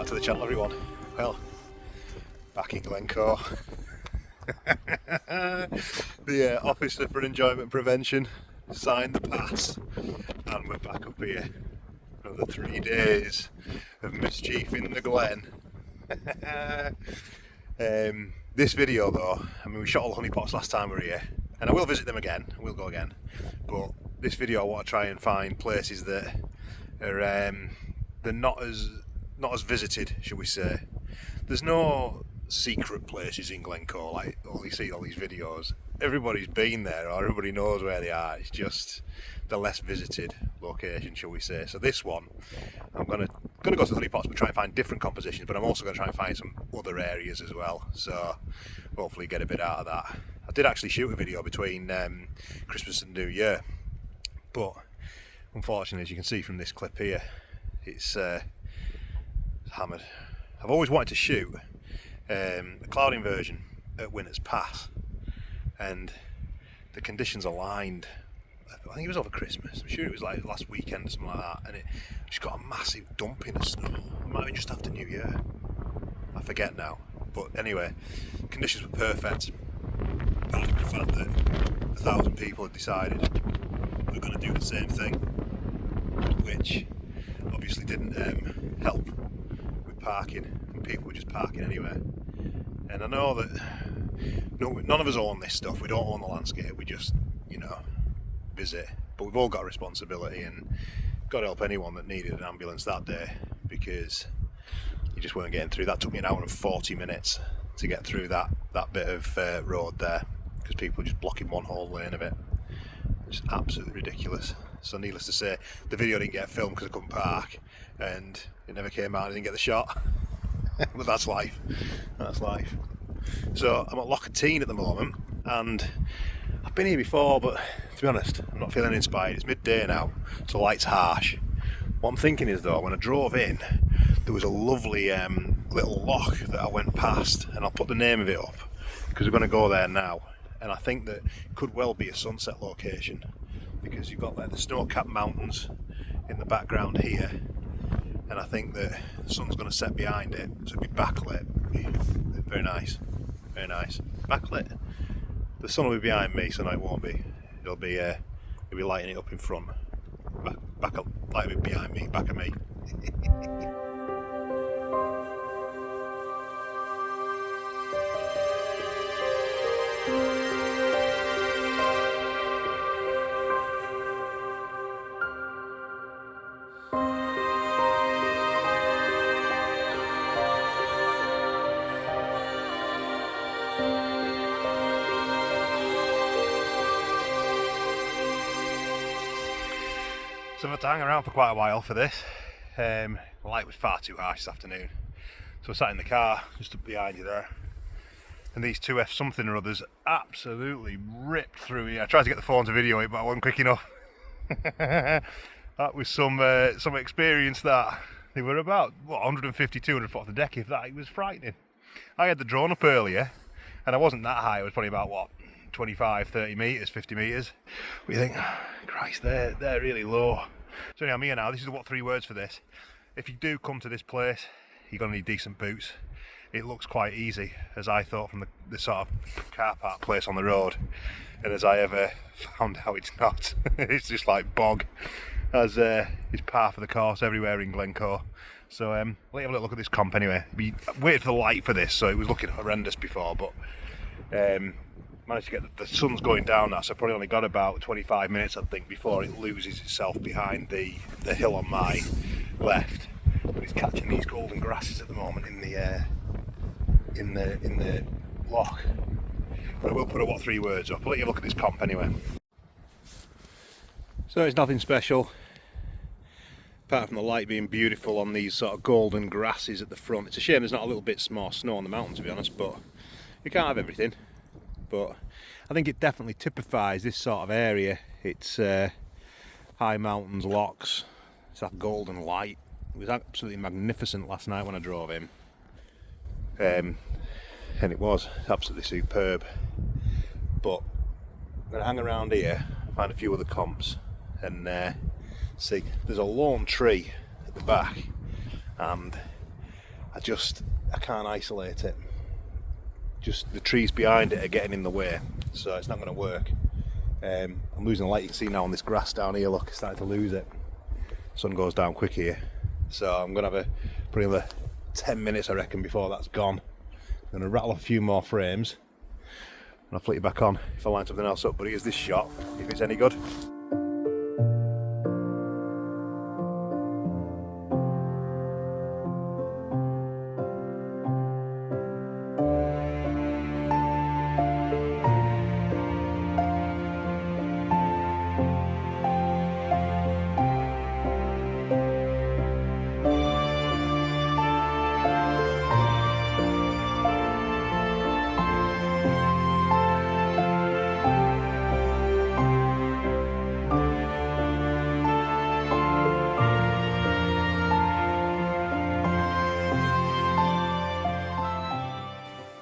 Welcome back to the channel, everyone. Well, back in Glencoe. The Officer for Enjoyment Prevention signed the pass and we're back up here. Another 3 days of mischief in the Glen. This video though, I mean, we shot all the honeypots last time we were here, and I will visit them again, I will go again, but this video I want to try and find places that are they're not as visited, shall we say. There's no secret places in Glencoe like you see all these videos. Everybody's been there, or everybody knows where they are. It's just the less visited location, shall we say. So this one, I'm gonna go to the honeypots but try and find different compositions, but I'm also going to try and find some other areas as well, so hopefully get a bit out of that. I did actually shoot a video between Christmas and New Year, but unfortunately, as you can see from this clip here, it's hammered. I've always wanted to shoot a cloud inversion at Winter's Pass, and the conditions aligned. I think it was over Christmas. I'm sure it was like last weekend or something like that, and it just got a massive dumping of snow. It might have been just after New Year. I forget now. But anyway, conditions were perfect. Apart from the fact that 1,000 people had decided we were going to do the same thing, which obviously didn't help with parking, and people were just parking anywhere. And I know that none of us own this stuff. We don't own the landscape. We just, visit. But we've all got a responsibility, and got to help anyone that needed an ambulance that day, because you just weren't getting through. That took me an hour and 40 minutes to get through that bit of road there, because people were just blocking one whole lane of it. It's absolutely ridiculous. So needless to say, the video didn't get filmed because I couldn't park, and it never came out. I didn't get the shot. But that's life. That's life. So I'm at Loch at the moment, and I've been here before, but to be honest, I'm not feeling inspired. It's midday now, so the light's harsh. What I'm thinking is though, when I drove in, there was a lovely little loch that I went past, and I'll put the name of it up because we're going to go there now. And I think that it could well be a sunset location, because you've got like the snow-capped mountains in the background here, and I think that the sun's going to set behind it, so it'll be backlit. Very nice, very nice. Backlit. The sun will be behind me, so no, it won't be. It'll be lighting it up in front. Back up, lighting it behind me, back of me. So I've had to hang around for quite a while for this. The light was far too harsh this afternoon, so I sat in the car just up behind you there, and these two F something or others absolutely ripped through here. I tried to get the phone to video it, but I wasn't quick enough. That was some experience. That they were about 150, 200 foot off the deck, if that. It was frightening. I had the drone up earlier, and I wasn't that high. I was probably about 25, 30 metres, 50 metres. But you think, Christ, they're really low. So anyway, I'm here now. This is what 3 words for this. If you do come to this place, you're going to need decent boots. It looks quite easy, as I thought, from the sort of car park place on the road. And as I ever found out, it's not. It's just like bog, as is par for the course everywhere in Glencoe. So let me have a little look at this comp anyway. We waited for the light for this, so it was looking horrendous before, but managed to get the sun's going down now, so I probably only got about 25 minutes, I think, before it loses itself behind the hill on my left. But it's catching these golden grasses at the moment in the loch. But I will put up 3 words up. I'll let you look at this comp anyway. So it's nothing special, apart from the light being beautiful on these sort of golden grasses at the front. It's a shame there's not a little bit more snow on the mountain, to be honest, but you can't have everything. But I think it definitely typifies this sort of area. It's high mountains, lochs, it's that golden light. It was absolutely magnificent last night when I drove in, and it was absolutely superb. But I'm going to hang around here, find a few other comps, and see, there's a lone tree at the back, and I can't isolate it. Just the trees behind it are getting in the way, so it's not going to work. I'm losing the light. You can see now on this grass down here, look, starting to lose it. Sun goes down quick here, so I'm going to have probably another 10 minutes I reckon before that's gone. I'm going to rattle a few more frames and I'll flick it back on if I line something else up, but here's this shot if it's any good.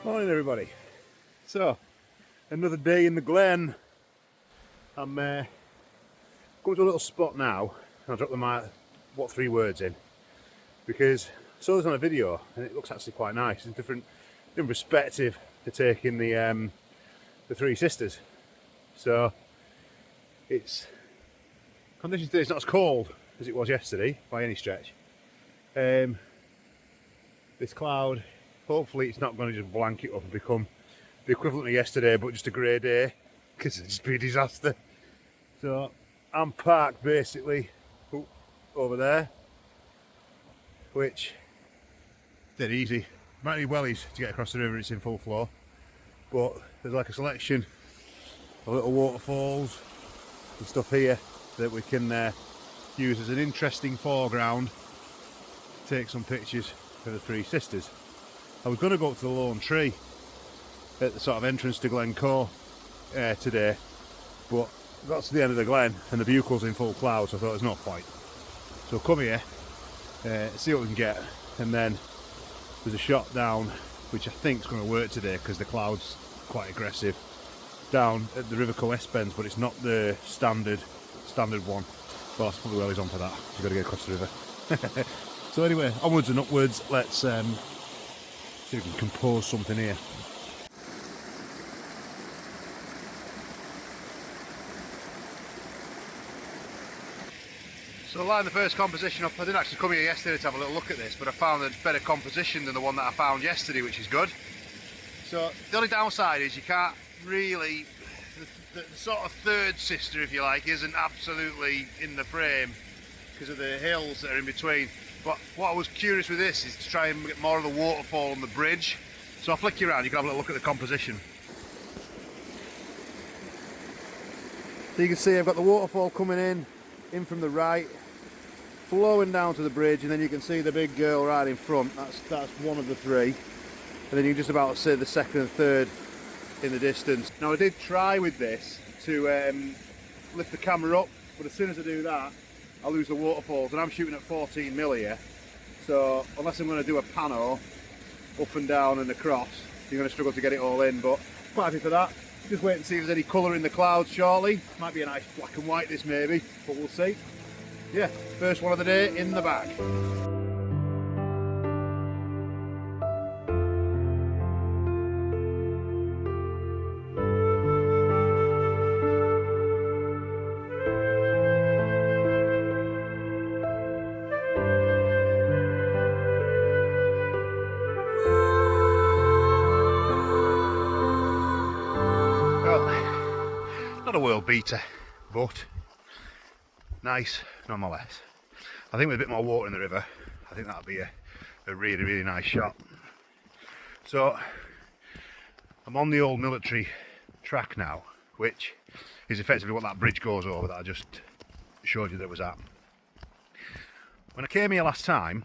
Morning everybody. So, another day in the Glen. I'm going to a little spot now, and I'll drop what 3 words in, because I saw this on a video and it looks actually quite nice. It's a different perspective to taking the 3 sisters. So it's conditions today, it's not as cold as it was yesterday by any stretch. This cloud, hopefully it's not going to just blanket up and become the equivalent of yesterday, but just a grey day, because it'd just be a disaster. So I'm parked basically over there, which dead easy. Might be wellies to get across the river, it's in full flow, but there's like a selection of little waterfalls and stuff here that we can use as an interesting foreground, take some pictures for the 3 sisters. I was going to go up to the lone tree at the sort of entrance to Glencoe today, but got to the end of the Glen and the bucle's in full cloud, so I thought there's no point. So come here, see what we can get, and then there's a shot down which I think is going to work today because the cloud's quite aggressive down at the River West bends, but it's not the standard one. Well, that's probably well he's on for that. You've got to get across the river. So anyway, onwards and upwards. Let's see if we can compose something here. So line the first composition up. I didn't actually come here yesterday to have a little look at this, but I found a better composition than the one that I found yesterday, which is good. So the only downside is you can't really, the sort of third sister, if you like, isn't absolutely in the frame because of the hills that are in between. But what I was curious with this is to try and get more of the waterfall on the bridge. So I'll flick you around, you can have a little look at the composition. So you can see I've got the waterfall coming in from the right, flowing down to the bridge, and then you can see the big girl right in front. That's one of the 3. And then you can just about see the second and third in the distance. Now I did try with this to lift the camera up, but as soon as I do that, I lose the waterfalls, and I'm shooting at 14mm here. So unless I'm going to do a pano up and down and across, you're going to struggle to get it all in. But quite happy for that. Just wait and see if there's any colour in the clouds shortly. Might be a nice black and white this maybe, but we'll see. Yeah, first one of the day in the bag. Not a world beater, but nice nonetheless. I think with a bit more water in the river, I think that'll be a really, really nice shot. So I'm on the old military track now, which is effectively what that bridge goes over that I just showed you that was at. When I came here last time,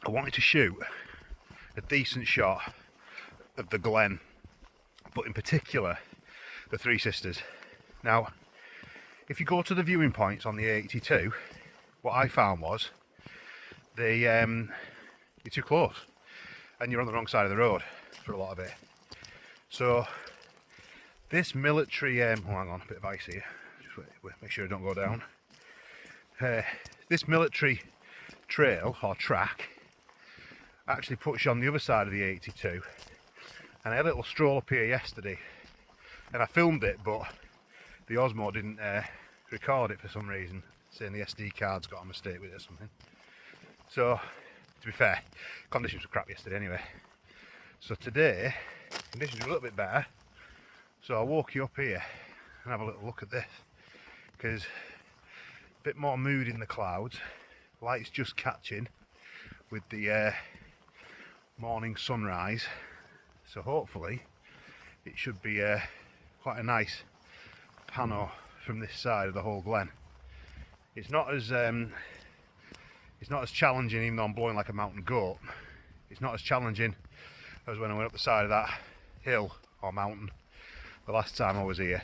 I wanted to shoot a decent shot of the Glen, but in particular the 3 sisters. Now, if you go to the viewing points on the A82, what I found was you're too close and you're on the wrong side of the road for a lot of it. So this military, oh hang on, a bit of ice here, just wait, make sure I don't go down. This military trail or track actually puts you on the other side of the 82. And I had a little stroll up here yesterday, and I filmed it, but the Osmo didn't record it for some reason, saying the SD card's got a mistake with it or something. So, to be fair, conditions were crap yesterday anyway. So today, conditions are a little bit better. So I'll walk you up here and have a little look at this, because a bit more mood in the clouds, light's just catching with the morning sunrise. So hopefully it should be quite a nice pano from this side of the whole glen. It's not as challenging, even though I'm blowing like a mountain goat. It's not as challenging as when I went up the side of that hill or mountain the last time I was here.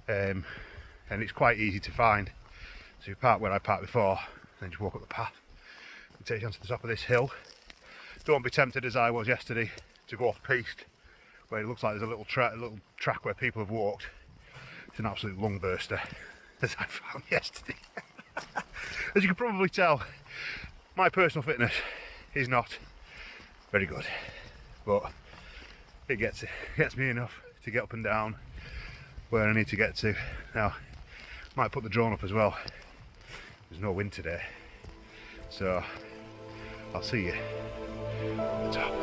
And it's quite easy to find. So you park where I parked before, then just walk up the path. It takes you onto the top of this hill. Don't be tempted as I was yesterday to go off piste, where it looks like there's a little track where people have walked. It's an absolute lung burster, as I found yesterday. As you can probably tell, my personal fitness is not very good, but it gets me enough to get up and down where I need to get to. Now, might put the drone up as well. There's no wind today, so I'll see you at the top.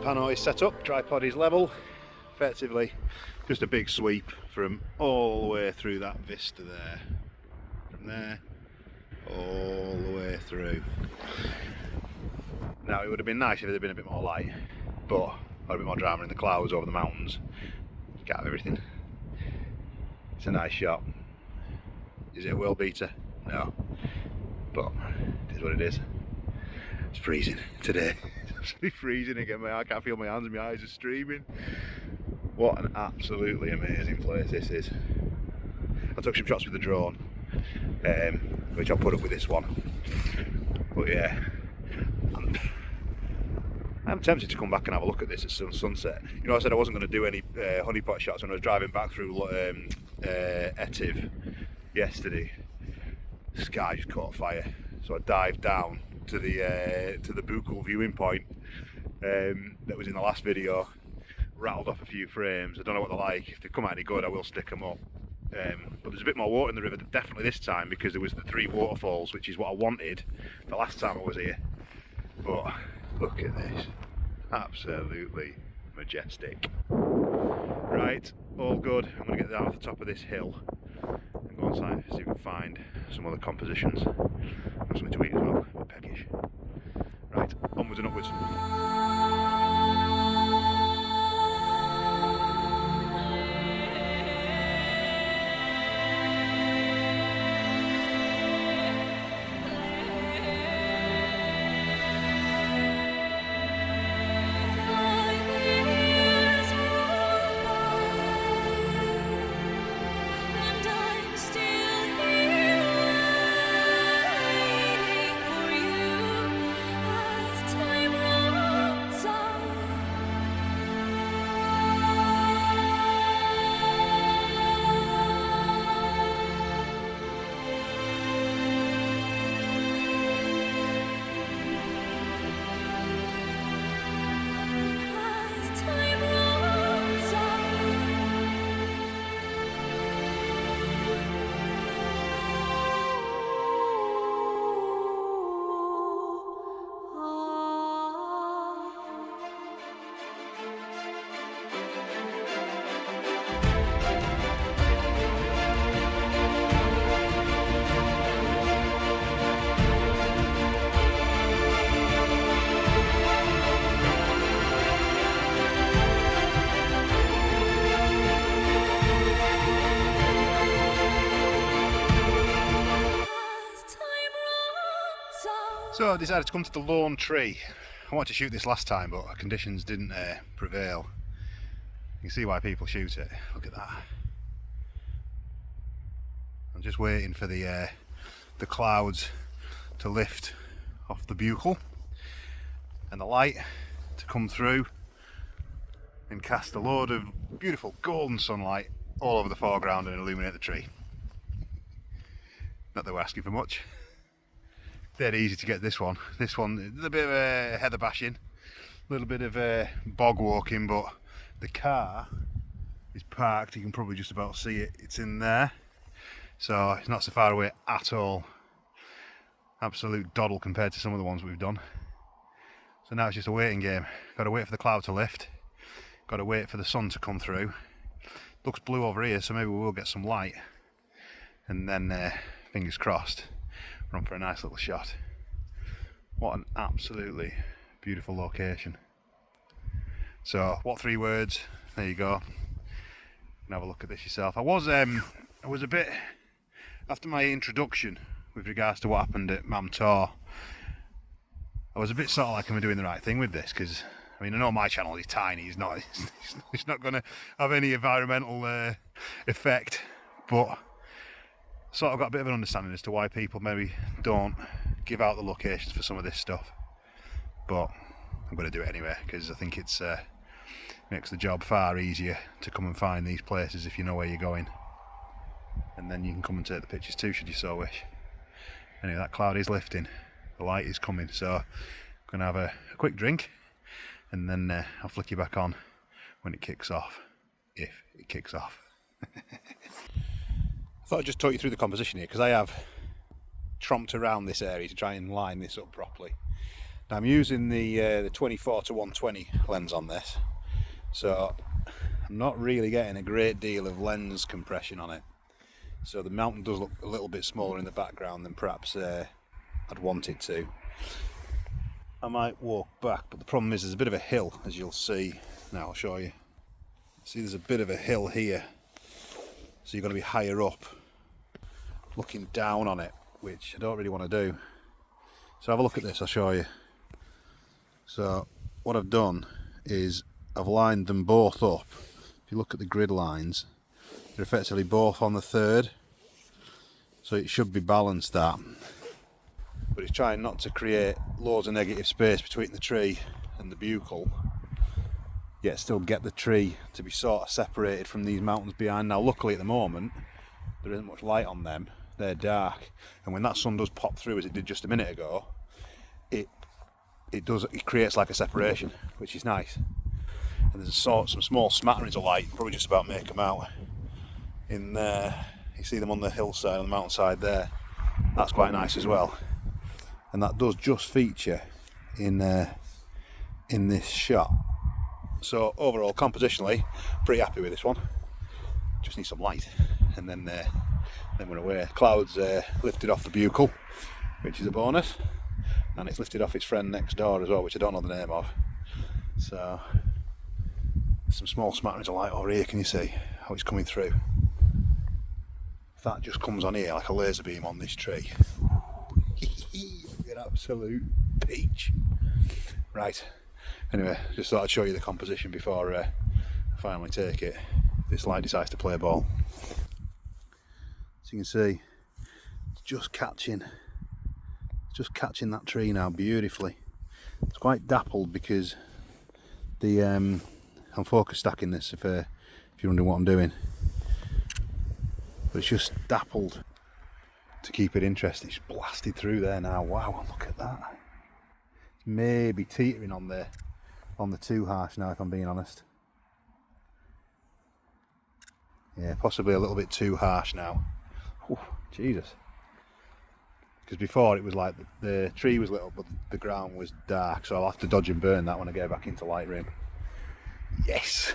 Pano is set up, tripod is level, effectively just a big sweep from all the way through that vista there, from there all the way through. Now it would have been nice if it had been a bit more light, but a bit more drama in the clouds over the mountains. You can't have everything. It's a nice shot. Is it a world beater? No, but it is what it is. It's freezing today. It's absolutely freezing again. I can't feel my hands and my eyes are streaming. What an absolutely amazing place this is. I took some shots with the drone, which I'll put up with this one. But yeah, I'm tempted to come back and have a look at this at sunset. You know, I said I wasn't going to do any honeypot shots when I was driving back through Etiv yesterday. The sky just caught fire, so I dived down to the Buchel viewing point that was in the last video, rattled off a few frames. I don't know what they're like. If they come out any good, I will stick them up. But there's a bit more water in the river definitely this time, because there was the 3 waterfalls, which is what I wanted the last time I was here. But look at this, absolutely majestic. Right, all good. I'm going to get down off the top of this hill and go inside, see if we can find some other compositions. Got something to eat as well, a bit peckish. Right, onwards and upwards. Time So I decided to come to the lone tree. I wanted to shoot this last time, but conditions didn't prevail. You can see why people shoot it. Look at that. I'm just waiting for the clouds to lift off the buccal and the light to come through and cast a load of beautiful golden sunlight all over the foreground and illuminate the tree. Not that we're asking for much. Dead easy to get this one. This one, a bit of heather bashing, a little bit of bog walking, but the car is parked. You can probably just about see it. It's in there, so it's not so far away at all. Absolute doddle compared to some of the ones we've done. So now it's just a waiting game. Got to wait for the cloud to lift. Got to wait for the sun to come through. Looks blue over here, so maybe we will get some light. And then, fingers crossed, run for a nice little shot. What an absolutely beautiful location. So, what 3 words? There you go. You can have a look at this yourself. I was a bit, after my introduction with regards to what happened at Mam Tor, I was a bit sort of like, am I doing the right thing with this? Because I mean, I know my channel is tiny. It's not going to have any environmental effect, but sort of got a bit of an understanding as to why people maybe don't give out the locations for some of this stuff. But I'm going to do it anyway because I think it's makes the job far easier to come and find these places if you know where you're going, and then you can come and take the pictures too, should you so wish. Anyway, that cloud is lifting. The light is coming, so I'm going to have a quick drink. And then I'll flick you back on when it kicks off, if it kicks off. I thought I'd just talk you through the composition here, because I have tromped around this area to try and line this up properly. Now I'm using the 24 to 120 lens on this, so I'm not really getting a great deal of lens compression on it. So the mountain does look a little bit smaller in the background than perhaps I'd want it to. I might walk back, but the problem is there's a bit of a hill, as you'll see. Now I'll show you. See, there's a bit of a hill here, so you've got to be higher up, looking down on it, which I don't really want to do. So have a look at this, I'll show you. So what I've done is I've lined them both up. If you look at the grid lines, they're effectively both on the third, so it should be balanced that. But it's trying not to create loads of negative space between the tree and the buccal, yet still get the tree to be sort of separated from these mountains behind. Now luckily at the moment there isn't much light on them, they're dark, and when that sun does pop through as it did just a minute ago, it creates like a separation, which is nice. And there's some small smatterings of light, probably just about make them out in there. You see them on the hillside, on the mountainside there. That's quite nice as well. And that does just feature in this shot. So overall, compositionally, pretty happy with this one. Just need some light, and then we're away. Clouds lifted off the buccal, which is a bonus, and it's lifted off its friend next door as well, which I don't know the name of. So some small smatterings of light over here. Can you see how it's coming through? If that just comes on here like a laser beam on this tree. An absolute peach. Right, anyway, just thought I'd show you the composition before I finally take it. This light decides to play ball. So you can see it's just catching that tree now beautifully. It's quite dappled because the I'm focus stacking this if you're wondering what I'm doing, but it's just dappled to keep it interesting. It's blasted through there now. Wow, look at that. It's maybe teetering on the too harsh now, if I'm being honest. Yeah, possibly a little bit too harsh now. Ooh, Jesus. Because before it was like the tree was lit up but the ground was dark, so I'll have to dodge and burn that when I get back into Lightroom. Yes.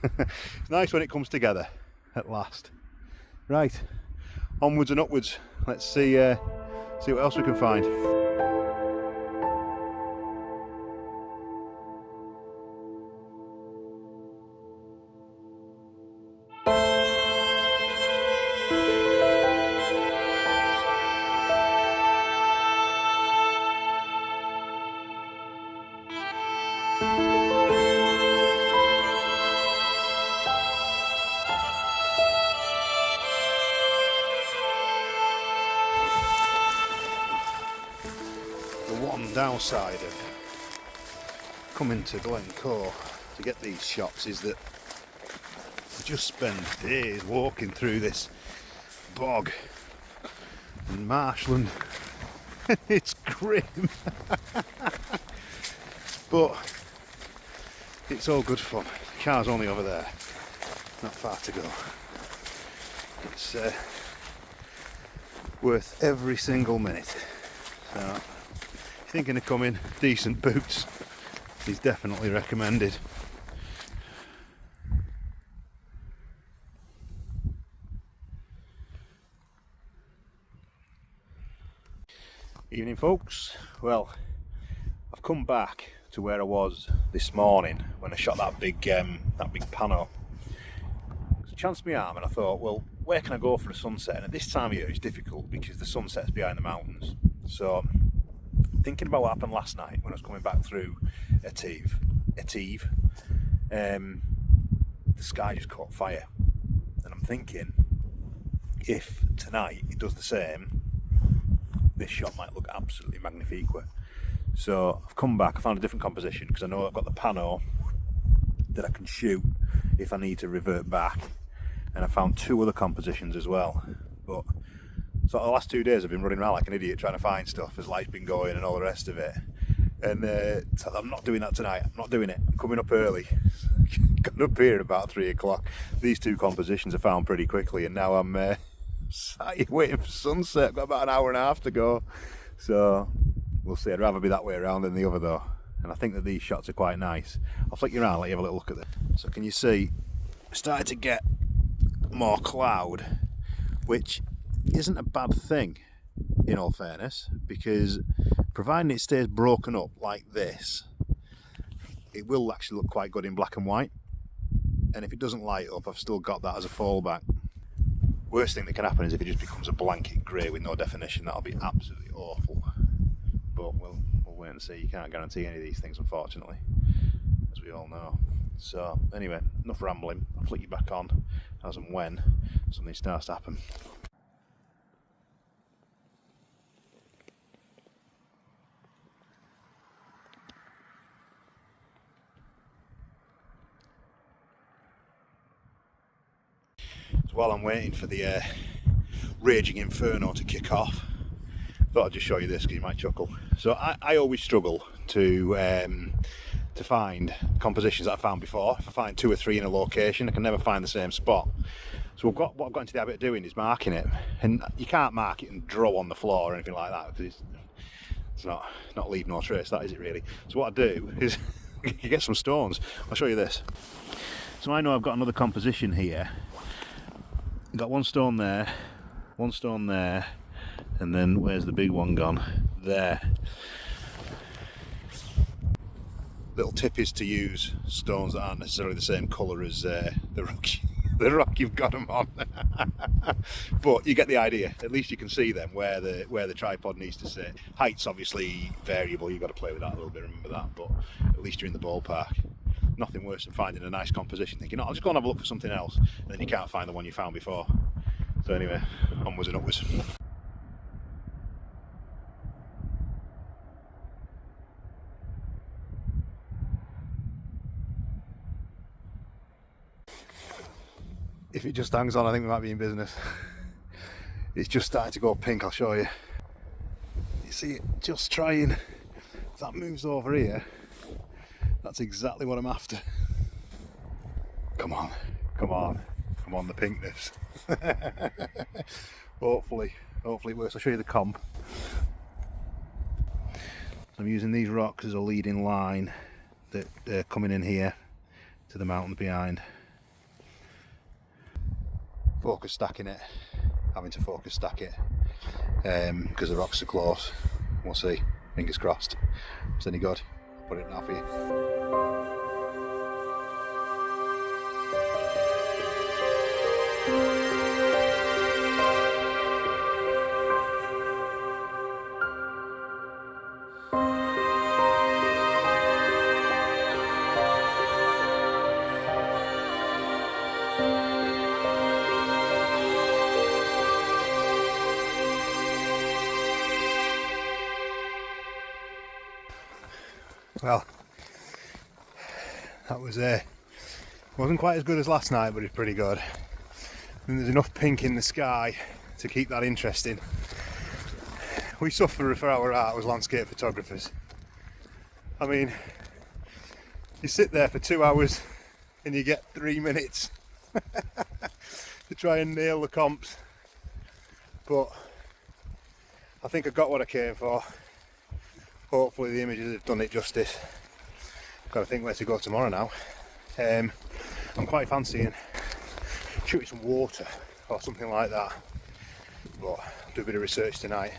It's nice when it comes together at last. Right, onwards and upwards. Let's see what else we can find. The one downside of coming to Glencoe to get these shots is that you just spend days walking through this bog and marshland. It's grim. But it's all good fun. The car's only over there, not far to go. It's worth every single minute. So, if you're thinking of coming, decent boots is definitely recommended. Evening, folks. Well, I've come back to where I was this morning when I shot that big pano. So chanced my arm and I thought, well, where can I go for a sunset? And at this time of year it's difficult because the sunset's behind the mountains. So thinking about what happened last night when I was coming back through Etive, the sky just caught fire. And I'm thinking, if tonight it does the same, this shot might look absolutely magnifique. So I've come back, I found a different composition because I know I've got the pano that I can shoot if I need to revert back, and I found two other compositions as well. But so the last 2 days I've been running around like an idiot trying to find stuff as light's been going and all the rest of it, and so I'm not doing that tonight. I'm not doing it. I'm coming up early. Got up here at about 3 o'clock. These two compositions I found pretty quickly, and now I'm sat here waiting for sunset. I've got about an hour and a half to go, so we'll see. I'd rather be that way around than the other though, and I think that these shots are quite nice. I'll flick you around, let you have a little look at them. So can you see, started to get more cloud, which isn't a bad thing in all fairness, because providing it stays broken up like this, it will actually look quite good in black and white. And if it doesn't light up, I've still got that as a fallback. Worst thing that can happen is if it just becomes a blanket grey with no definition. That'll be absolutely awful. But we'll wait and see. You can't guarantee any of these things, unfortunately, as we all know. So anyway, enough rambling. I'll flick you back on as and when something starts to happen. So while I'm waiting for the raging inferno to kick off, I thought I'd just show you this because you might chuckle. So I always struggle to find compositions that I found before. If I find 2 or 3 in a location, I can never find the same spot. So what I've got into the habit of doing is marking it, and you can't mark it and draw on the floor or anything like that because it's not leave no trace, that is it really. So what I do is you get some stones. I'll show you this. So I know I've got another composition here. I've got one stone there, and then where's the big one gone? There. Little tip is to use stones that aren't necessarily the same colour as the rock you've got them on. But you get the idea. At least you can see them where the tripod needs to sit. Height's obviously variable. You've got to play with that a little bit. Remember that. But at least you're in the ballpark. Nothing worse than finding a nice composition, thinking, oh, I'll just go and have a look for something else, and then you can't find the one you found before. So anyway, onwards and upwards. If it just hangs on, I think we might be in business. It's just starting to go pink, I'll show you. You see it just trying. If that moves over here, that's exactly what I'm after. Come on, the pinkness. Hopefully it works. I'll show you the comp. So I'm using these rocks as a leading line that they're coming in here to the mountain behind. Focus stacking it, having to focus stack it because the rocks are close. We'll see, fingers crossed. If it's any good, I'll put it now for you. Well, that was wasn't quite as good as last night, but it's pretty good. And there's enough pink in the sky to keep that interesting. We suffer for our art as landscape photographers. I mean, you sit there for 2 hours and you get 3 minutes to try and nail the comps. But I think I got what I came for. Hopefully the images have done it justice. Got to think where to go tomorrow now. I'm quite fancying shooting some water or something like that. But I'll do a bit of research tonight.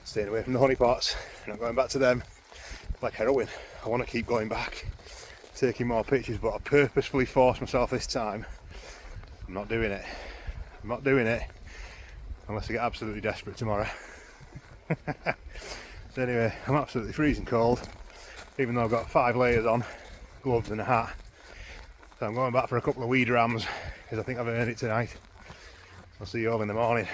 Staying away from the honeypots, not going back to them. Like heroin, I want to keep going back, taking more pictures, but I purposefully forced myself this time. I'm not doing it. I'm not doing it unless I get absolutely desperate tomorrow. So anyway, I'm absolutely freezing cold, even though I've got 5 layers on, gloves and a hat. So I'm going back for a couple of weed rams because I think I've earned it tonight. I'll see you all in the morning.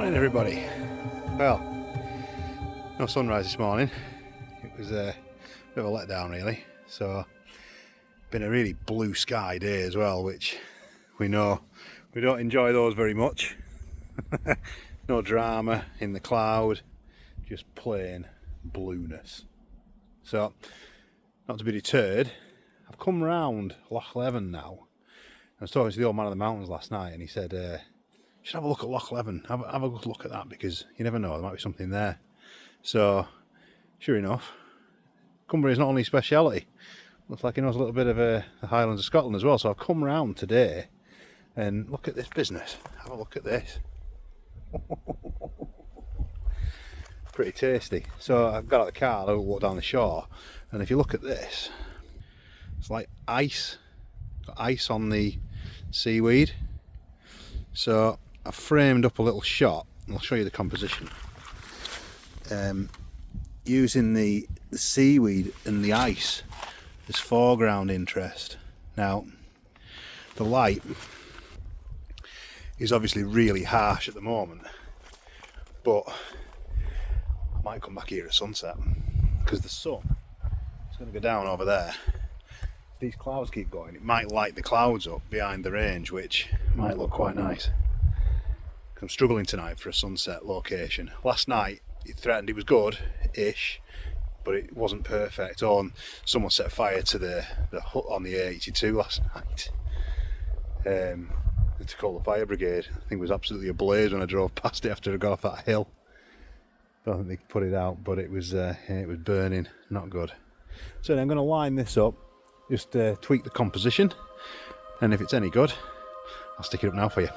Everybody, well, no sunrise this morning. It was a bit of a letdown really. So been a really blue sky day as well, which we know we don't enjoy those very much. No drama in the cloud, just plain blueness. So not to be deterred, I've come round Loch now. I was talking to the old man of the mountains last night and he said should have a look at Loch Leven, have a good look at that, because you never know, there might be something there. So sure enough, Cumbria is not only speciality, looks like he knows a little bit of the Highlands of Scotland as well. So I've come round today and look at this business, have a look at this. Pretty tasty. So I got out of the car, I walked down the shore, and if you look at this, it's like ice, got ice on the seaweed. So I've framed up a little shot, and I'll show you the composition. Using the seaweed and the ice as foreground interest. Now, the light is obviously really harsh at the moment, but I might come back here at sunset because the sun is going to go down over there. If these clouds keep going, it might light the clouds up behind the range, which might look quite nice. I'm struggling tonight for a sunset location. Last night it threatened, it was good-ish, but it wasn't perfect. Oh, and someone set fire to the hut on the A82 last night. To call the fire brigade. I think it was absolutely ablaze when I drove past it after I got off that hill. Don't think they could put it out, but it was burning, not good. So then I'm going to line this up, just tweak the composition, and if it's any good, I'll stick it up now for you.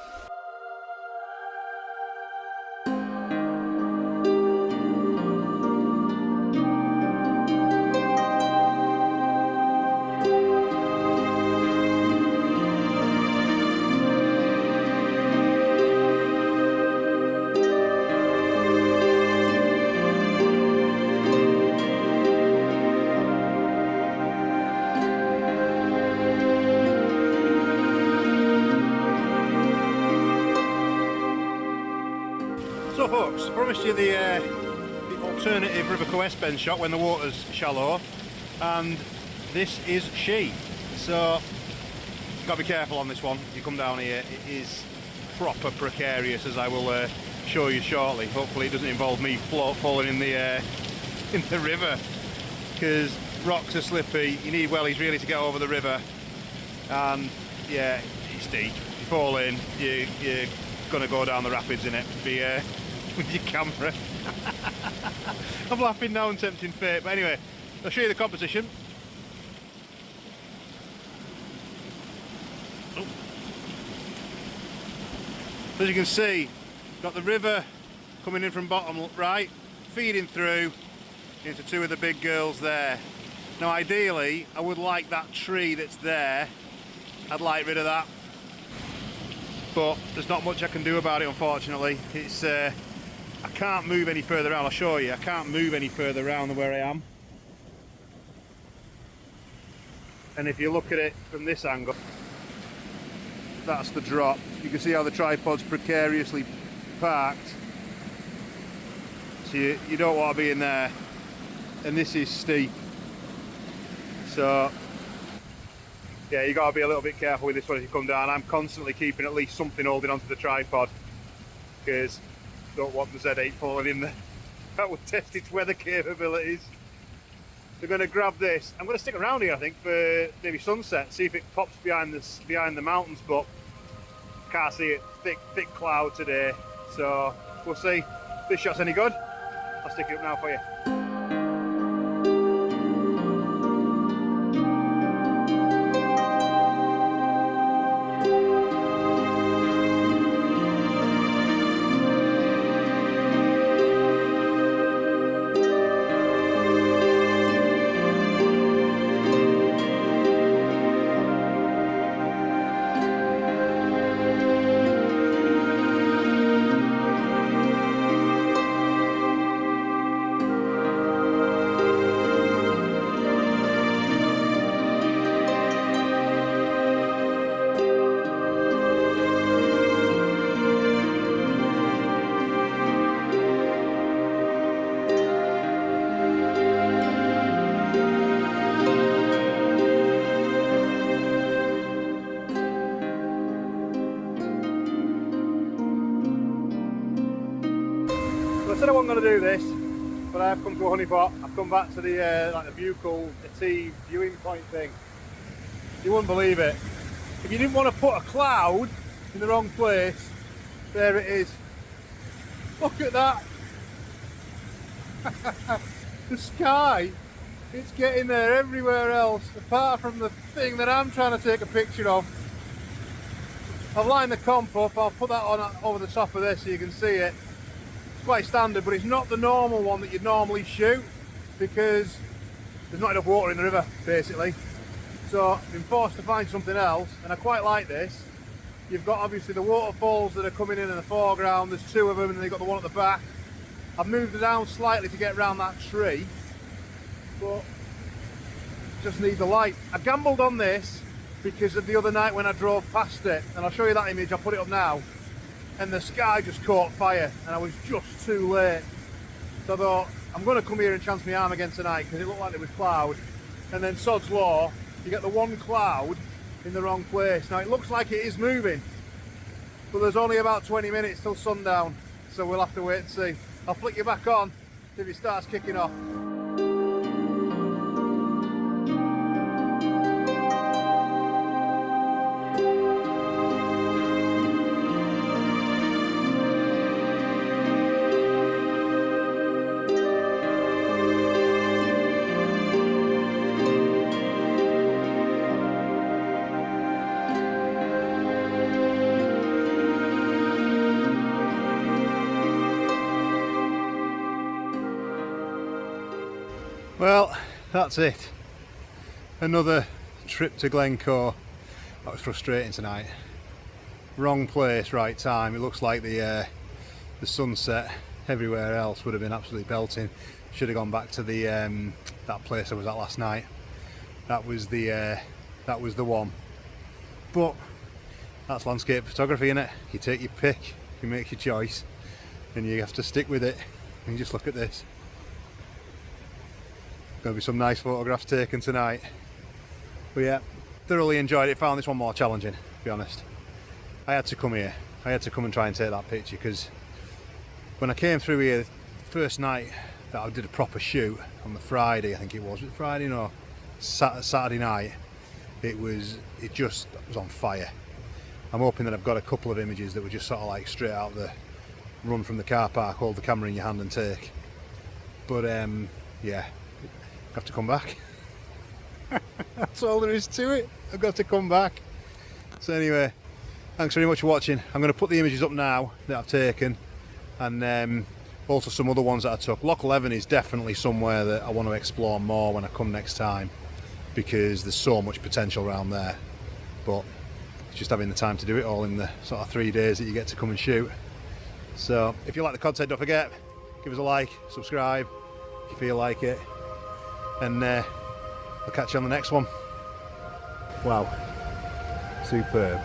So folks, I promised you the alternative River Coespen shot when the water's shallow, and this is she. So you've got to be careful on this one. If you come down here, it is proper precarious, as I will show you shortly. Hopefully it doesn't involve me falling in the river, because rocks are slippy. You need wellies really to get over the river, and yeah, it's deep. You fall in, you're gonna go down the rapids in it. With your camera. I'm laughing now and tempting fate, but anyway, I'll show you the composition. Oh. As you can see, got the river coming in from bottom right, feeding through into two of the big girls there. Now ideally, I would like that tree that's there, I'd like rid of that. But there's not much I can do about it, unfortunately. It's I can't move any further around. I'll show you. I can't move any further around than where I am. And if you look at it from this angle, that's the drop. You can see how the tripod's precariously parked. So you don't want to be in there. And this is steep. So yeah, you got to be a little bit careful with this one as you come down. I'm constantly keeping at least something holding onto the tripod because I don't want the Z8 falling in there. That would test its weather capabilities. We're going to grab this. I'm going to stick around here, I think, for maybe sunset, see if it pops behind the mountains, but can't see it. Thick cloud today, so we'll see if this shot's any good. I'll stick it up now for you. I said I wasn't going to do this, but I have come to a honeypot. I've come back to the like the buccal, the T viewing point thing. You wouldn't believe it. If you didn't want to put a cloud in the wrong place, there it is. Look at that. The sky, it's getting there everywhere else, apart from the thing that I'm trying to take a picture of. I've lined the comp up, I'll put that on over the top of this so you can see it. It's quite standard, but it's not the normal one that you'd normally shoot because there's not enough water in the river, basically. So I've been forced to find something else, and I quite like this. You've got obviously the waterfalls that are coming in the foreground, there's two of them, and then you've got the one at the back. I've moved it down slightly to get around that tree, but just need the light. I gambled on this because of the other night when I drove past it, and I'll show you that image, I'll put it up now. And the sky just caught fire and I was just too late. So I thought, I'm going to come here and chance my arm again tonight because it looked like there was cloud. And then sod's law, you get the one cloud in the wrong place. Now it looks like it is moving, but there's only about 20 minutes till sundown, so we'll have to wait and see. I'll flick you back on if it starts kicking off. Well, that's it. Another trip to Glencoe. That was frustrating tonight. Wrong place, right time. It looks like the sunset everywhere else would have been absolutely belting. Should have gone back to the that place I was at last night. That was the one. But that's landscape photography, innit? You take your pick, you make your choice, and you have to stick with it. And you just look at this. Going to be some nice photographs taken tonight. But yeah, thoroughly enjoyed it. Found this one more challenging, to be honest. I had to come here. I had to come and try and take that picture because when I came through here, first night that I did a proper shoot on the Friday, I think it was. Was it Friday? No, Saturday night. It was on fire. I'm hoping that I've got a couple of images that were just sort of like straight out the run from the car park, hold the camera in your hand and take. But yeah. Have to come back. That's all there is to it. I've got to come back. So anyway, thanks very much for watching. I'm going to put the images up now that I've taken, and also some other ones that I took. Loch Leven is definitely somewhere that I want to explore more when I come next time, because there's so much potential around there, but it's just having the time to do it all in the sort of 3 days that you get to come and shoot. So if you like the content, don't forget, give us a like, subscribe if you feel like it, and I'll catch you on the next one. Wow, superb.